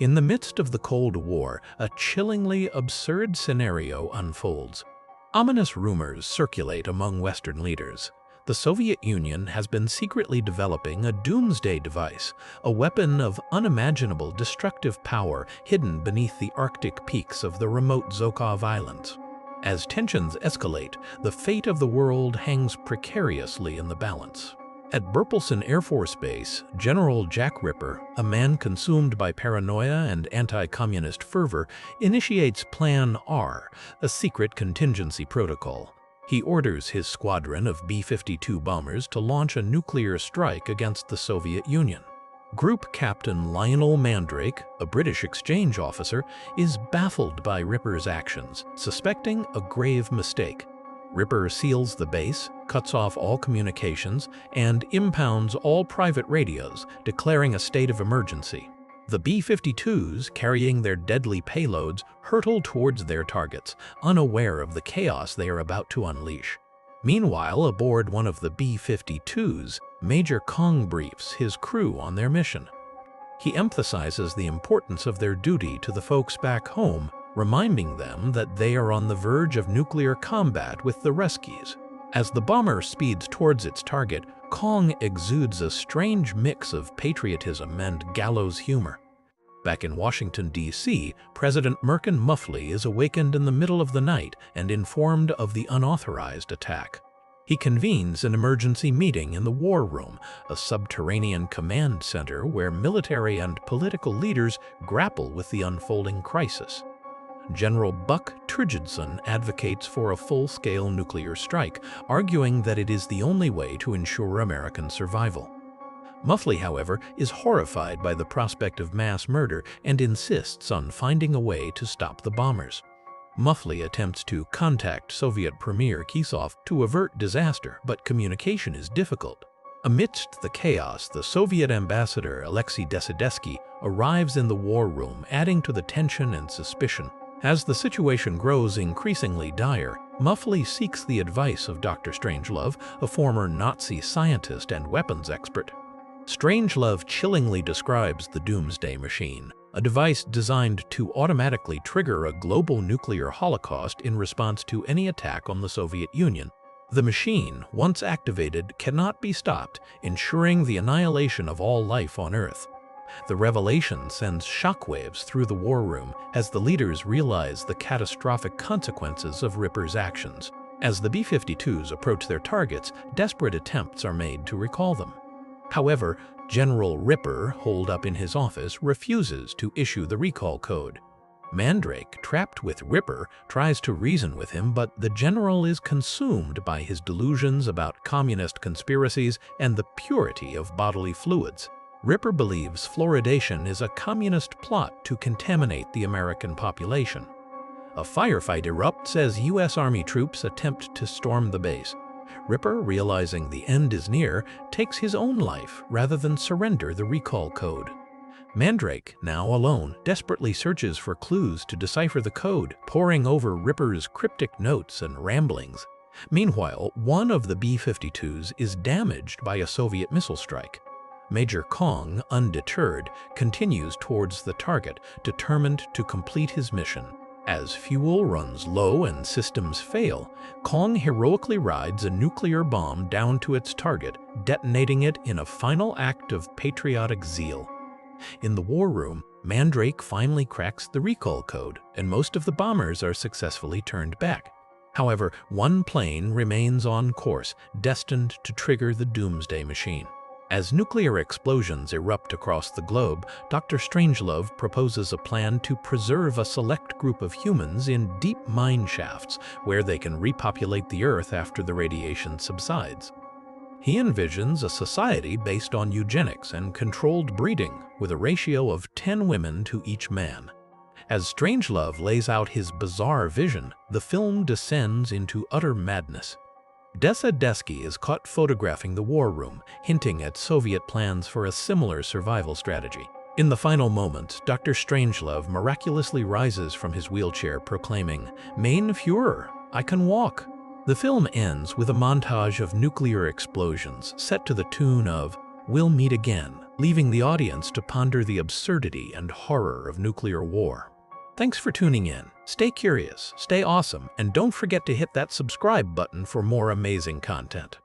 In the midst of the Cold War, a chillingly absurd scenario unfolds. Ominous rumors circulate among Western leaders. The Soviet Union has been secretly developing a doomsday device, a weapon of unimaginable destructive power hidden beneath the Arctic peaks of the remote Zhukov Islands. As tensions escalate, the fate of the world hangs precariously in the balance. At Burpelson Air Force Base, General Jack Ripper, a man consumed by paranoia and anti-communist fervor, initiates Plan R, a secret contingency protocol. He orders his squadron of B-52 bombers to launch a nuclear strike against the Soviet Union. Group Captain Lionel Mandrake, a British exchange officer, is baffled by Ripper's actions, suspecting a grave mistake. Ripper seals the base, cuts off all communications, and impounds all private radios, declaring a state of emergency. The B-52s, carrying their deadly payloads, hurtle towards their targets, unaware of the chaos they are about to unleash. Meanwhile, aboard one of the B-52s, Major Kong briefs his crew on their mission. He emphasizes the importance of their duty to the folks back home, reminding them that they are on the verge of nuclear combat with the Ruskies. As the bomber speeds towards its target, Kong exudes a strange mix of patriotism and gallows humor. Back in Washington, D.C., President Merkin Muffley is awakened in the middle of the night and informed of the unauthorized attack. He convenes an emergency meeting in the War Room, a subterranean command center where military and political leaders grapple with the unfolding crisis. General Buck Turgidson advocates for a full-scale nuclear strike, arguing that it is the only way to ensure American survival. Muffley, however, is horrified by the prospect of mass murder and insists on finding a way to stop the bombers. Muffley attempts to contact Soviet Premier Kisov to avert disaster, but communication is difficult. Amidst the chaos, the Soviet ambassador Alexei Desidesky arrives in the War Room, adding to the tension and suspicion. As the situation grows increasingly dire, Muffley seeks the advice of Dr. Strangelove, a former Nazi scientist and weapons expert. Strangelove chillingly describes the Doomsday Machine, a device designed to automatically trigger a global nuclear holocaust in response to any attack on the Soviet Union. The machine, once activated, cannot be stopped, ensuring the annihilation of all life on Earth. The revelation sends shockwaves through the war room as the leaders realize the catastrophic consequences of Ripper's actions. As the B-52s approach their targets, desperate attempts are made to recall them. However, General Ripper, holed up in his office, refuses to issue the recall code. Mandrake, trapped with Ripper, tries to reason with him, but the general is consumed by his delusions about communist conspiracies and the purity of bodily fluids. Ripper believes fluoridation is a communist plot to contaminate the American population. A firefight erupts as U.S. Army troops attempt to storm the base. Ripper, realizing the end is near, takes his own life rather than surrender the recall code. Mandrake, now alone, desperately searches for clues to decipher the code, poring over Ripper's cryptic notes and ramblings. Meanwhile, one of the B-52s is damaged by a Soviet missile strike. Major Kong, undeterred, continues towards the target, determined to complete his mission. As fuel runs low and systems fail, Kong heroically rides a nuclear bomb down to its target, detonating it in a final act of patriotic zeal. In the war room, Mandrake finally cracks the recall code, and most of the bombers are successfully turned back. However, one plane remains on course, destined to trigger the Doomsday Machine. As nuclear explosions erupt across the globe, Dr. Strangelove proposes a plan to preserve a select group of humans in deep mine shafts where they can repopulate the Earth after the radiation subsides. He envisions a society based on eugenics and controlled breeding, with a ratio of 10 women to each man. As Strangelove lays out his bizarre vision, the film descends into utter madness. Desidesky is caught photographing the war room, hinting at Soviet plans for a similar survival strategy. In the final moments, Dr. Strangelove miraculously rises from his wheelchair, proclaiming, "Mein Führer, I can walk." The film ends with a montage of nuclear explosions set to the tune of "We'll Meet Again, leaving the audience to ponder the absurdity and horror of nuclear war. Thanks for tuning in. Stay curious, stay awesome, and don't forget to hit that subscribe button for more amazing content.